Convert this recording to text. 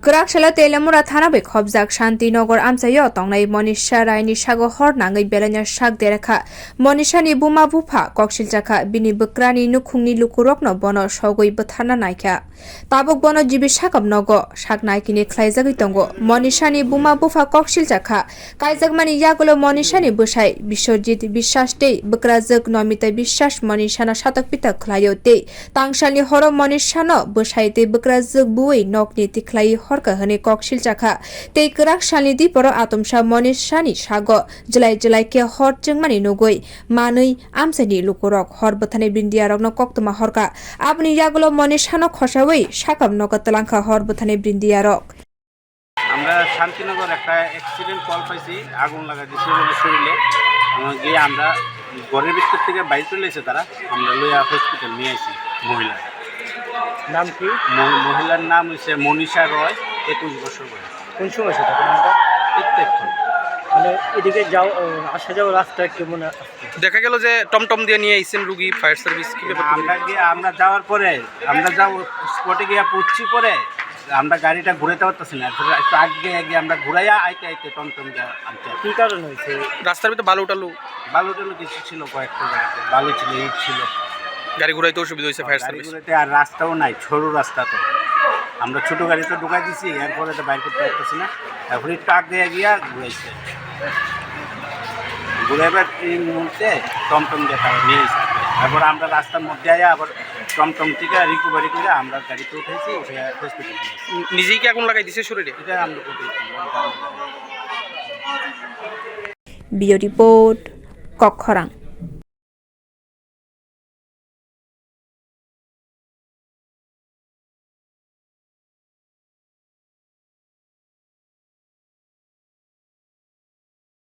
Kwrak shala telamura thana be khobjak shanti nogor amchaini tongnai Manisha raini sago hor nangai belanya sak derakha Manisha ni buma bufa koksilchakha bini bokrani nukhungni lukorog no bono sogoi bwtharnai kha tabuk bono jibi sakham nogo sak naikini khlaijagui tongo Manisha ni buma bufa koksilchakha kaijagmani yagulo Manisha ni bwsai biswajit বিশ্বাস tei bwkrajak nomita বিশ্বাস Manisha na satak pita khlaio tei tangsalni horo Manisha no bwsai tei bwkrajak buwi nokni tiklai horkha hane koksilchakha tei Kwrak salni diporo atomsa Manisha ni sago jwlai ke hor chungmani nugwi manwi amchaini lukorog hor bwtharnai briondhiya rokno koktwma horkha aboni yagulo Manisha no khochawi sakham nogo twlangkha hor bwtharnai briondhiya rok আমরা শান্তিনগর একটা accident call পাইছি আগুন লাগা দিছে বলে শরীরে গিয়ে আমরা ঘরের ভিতর থেকে বাইরে চলে এসে তারা আমরা লইয়া হসপিটাল নিয়ে আসি মহিলা নাম কি মহিলার নাম হচ্ছে মনীষা রয় 21 বছর বয়স কোন সময় সেটা নামটা প্রত্যেকক্ষণ মানে এদিকে যাও আসা যাও রাস্তা কেমন দেখা গেল যে টমটম দিয়ে নিয়ে আইছেন রুগী ফায়ার সার্ভিস কি ব্যাপার আমরা যাওয়ার পরে আমরা যাও স্পটে গিয়ে পৌঁছি পরে আমরা গাড়িটা ঘুরাইতে পারতেছি না একটু আগে আমরা ঘুরাইয়া আইতে টমটম আনতে কি কারণ হয়েছে রাস্তার ভিতরে বালু টালু কিছু ছিল কয়েকটা জায়গাতে বালু ছিল ইট ছিল গাড়ি ঘুরাইতে অসুবিধা হয়েছে ফায়ার সার্ভিস ঘুরাইতে আর রাস্তাও নাই সরু রাস্তা তো আমরা ছোটো গাড়ি তো ঢুকাই দিছি এরপরে তো বাইর করতে পারতেছি না এখন একটু আগে গিয়া ঘুরাইছে ঘুরাইবার এই মুহূর্তে টমটম দেখা নিয়ে এসে তারপর আমরা রাস্তার মধ্যে আয়া আবার টমটম থেকে রিকভারি করে আমরা গাড়িতে উঠেছি উঠে হসপিটাল নিজেই কি আগুন লাগাই দিছে শরীরে এটা আমরা Bio report Khorok